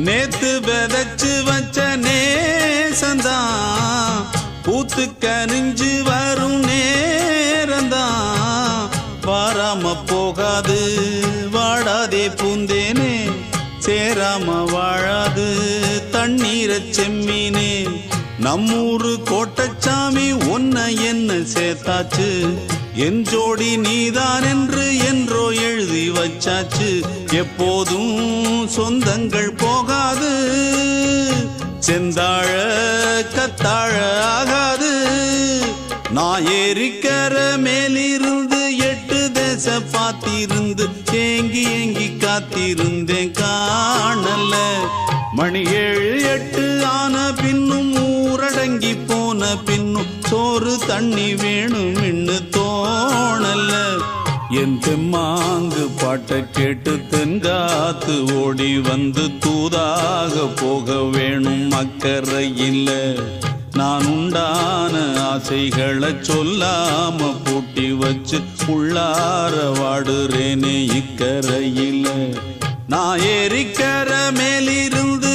நேத்து விதைச்சு வச்ச நேசந்தான் பூத்து கனிஞ்சு வரும் நேரந்தான் வாராம போகாது வாடாதே பூந்தேனே சேராம வாழாது தண்ணீரை செம்மீனே நம்மூரு கோட்டச்சாமி ஒன்ன என்ன சேர்த்தாச்சு என் ஜோடி நீதான் என்று என்றோ எழுதி வச்சாச்சு எப்போதும் சொந்தங்கள் போகாது செந்தாழ கத்தாழ ஆகாது நான் ஏறிக்கர மேலிருந்து 8 தேச பார்த்திருந்து ஏங்கி ஏங்கி காத்திருந்தேன் காணல மணி 7 8 ஆன பின்னும் ஊரடங்கி போன பின்னும் சோறு தண்ணி வேணும் இன்னு தோணல என் தெம்மாங்கு பாட்டை கேட்டு தென்காத்து ஓடி வந்து தூதாக போக வேணும் அக்கறையில் நான் உண்டான ஆசைகளை சொல்லாம பூட்டி வச்சு உள்ளார வாடுறேனே இக்கரையில் நான் ஏறிக்கர மேலிருந்து